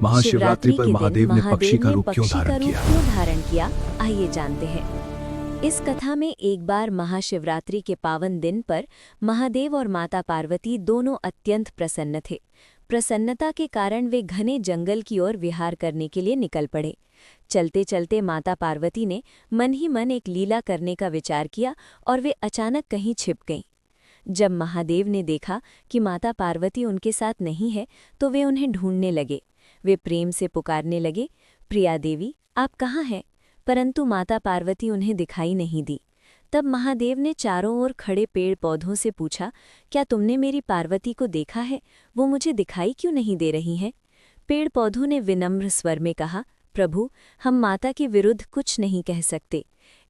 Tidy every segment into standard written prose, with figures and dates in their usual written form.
महाशिवरात्रि पर के दिन महादेव ने पक्षी का रूप क्यों पक्षी का धारण रूप किया? क्यों धारण किया, आइए जानते हैं। इस कथा में एक बार महाशिवरात्रि के पावन दिन पर महादेव और माता पार्वती दोनों अत्यंत प्रसन्न थे। प्रसन्नता के कारण वे घने जंगल की ओर विहार करने के लिए निकल पड़े। चलते चलते माता पार्वती ने मन ही मन एक लीला करने का विचार किया और वे अचानक कहीं छिप गईं। जब महादेव ने देखा कि माता पार्वती उनके साथ नहीं है तो वे उन्हें ढूंढने लगे। वे प्रेम से पुकारने लगे, प्रिया देवी, आप कहाँ हैं? परंतु माता पार्वती उन्हें दिखाई नहीं दी। तब महादेव ने चारों ओर खड़े पेड़ पौधों से पूछा, क्या तुमने मेरी पार्वती को देखा है? वो मुझे दिखाई क्यों नहीं दे रही हैं? पेड़ पौधों ने विनम्र स्वर में कहा, प्रभु, हम माता के विरुद्ध कुछ नहीं कह सकते।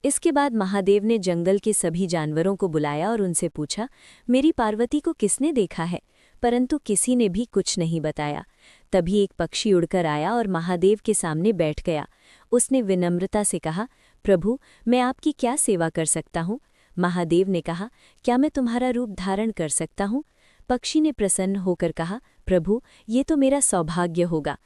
इसके बाद महादेव ने जंगल के सभी जानवरों को बुलाया और उनसे पूछा, मेरी पार्वती को किसने देखा है? परंतु किसी ने भी कुछ नहीं बताया। तभी एक पक्षी उड़कर आया और महादेव के सामने बैठ गया। उसने विनम्रता से कहा, प्रभु, मैं आपकी क्या सेवा कर सकता हूँ? महादेव ने कहा, क्या मैं तुम्हारा रूप धारण कर सकता हूँ? पक्षी ने प्रसन्न होकर कहा, प्रभु, ये तो मेरा सौभाग्य होगा।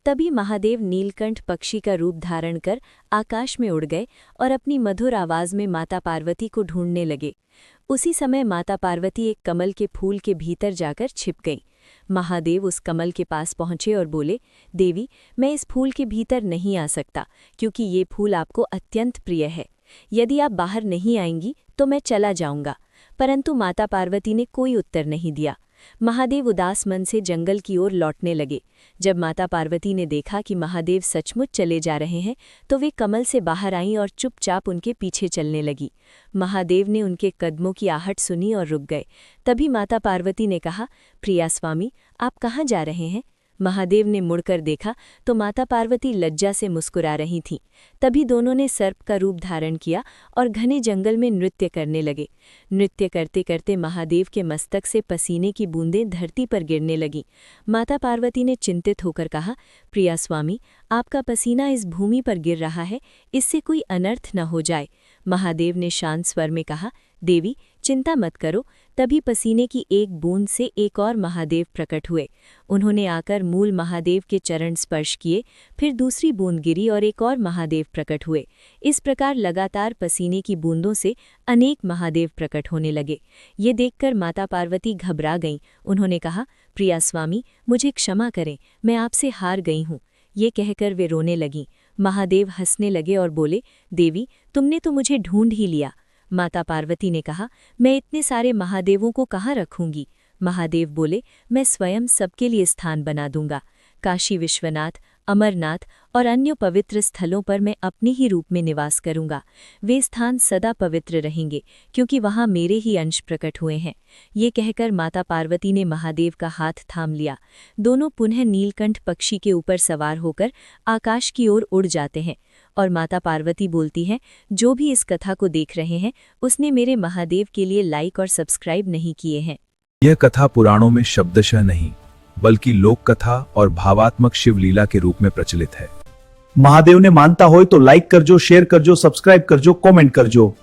तभी महादेव नीलकंठ पक्षी का रूप धारण कर आकाश में उड़ गए और अपनी मधुर आवाज में माता पार्वती को ढूंढने लगे। उसी समय माता पार्वती एक कमल के फूल के भीतर जाकर छिप गई। महादेव उस कमल के पास पहुंचे और बोले, देवी, मैं इस फूल के भीतर नहीं आ सकता क्योंकि ये फूल आपको अत्यंत प्रिय है। यदि आप बाहर नहीं आएंगी तो मैं चला जाऊंगा। परंतु माता पार्वती ने कोई उत्तर नहीं दिया। महादेव उदास मन से जंगल की ओर लौटने लगे। जब माता पार्वती ने देखा कि महादेव सचमुच चले जा रहे हैं तो वे कमल से बाहर आईं और चुपचाप उनके पीछे चलने लगी। महादेव ने उनके कदमों की आहट सुनी और रुक गए। तभी माता पार्वती ने कहा, प्रिया स्वामी, आप कहाँ जा रहे हैं? महादेव ने मुड़कर देखा तो माता पार्वती लज्जा से मुस्कुरा रही थीं। तभी दोनों ने सर्प का रूप धारण किया और घने जंगल में नृत्य करने लगे। नृत्य करते करते महादेव के मस्तक से पसीने की बूंदें धरती पर गिरने लगीं। माता पार्वती ने चिंतित होकर कहा, प्रिया स्वामी, आपका पसीना इस भूमि पर गिर रहा है, इससे कोई अनर्थ न हो जाए। महादेव ने शांत स्वर में कहा, देवी, चिंता मत करो। तभी पसीने की एक बूंद से एक और महादेव प्रकट हुए। उन्होंने आकर मूल महादेव के चरण स्पर्श किए, फिर दूसरी बूंद गिरी और एक और महादेव प्रकट हुए। इस प्रकार लगातार पसीने की बूंदों से अनेक महादेव प्रकट होने लगे। ये देखकर माता पार्वती घबरा गईं। उन्होंने कहा, प्रिया स्वामी, मुझे क्षमा करें, मैं आपसे हार गई हूँ। ये कहकर वे रोने लगीं। महादेव हंसने लगे और बोले, देवी, तुमने तो मुझे ढूंढ ही लिया। माता पार्वती ने कहा, मैं इतने सारे महादेवों को कहाँ रखूंगी? महादेव बोले, मैं स्वयं सबके लिए स्थान बना दूंगा। काशी विश्वनाथ, अमरनाथ और अन्य पवित्र स्थलों पर मैं अपने ही रूप में निवास करूंगा। वे स्थान सदा पवित्र रहेंगे क्योंकि वहां मेरे ही अंश प्रकट हुए हैं। ये कहकर माता पार्वती ने महादेव का हाथ थाम लिया। दोनों पुनः नीलकंठ पक्षी के ऊपर सवार होकर आकाश की ओर उड़ जाते हैं और माता पार्वती बोलती हैं, जो भी इस कथा को देख रहे हैं उसने मेरे महादेव के लिए लाइक और सब्सक्राइब नहीं किए हैं। यह कथा पुराणों में शब्दशः नहीं बल्कि लोक कथा और भावात्मक शिवलीला के रूप में प्रचलित है। महादेव ने मानता हो तो लाइक कर जो, शेयर कर जो, सब्सक्राइब कर जो, कमेंट कर जो।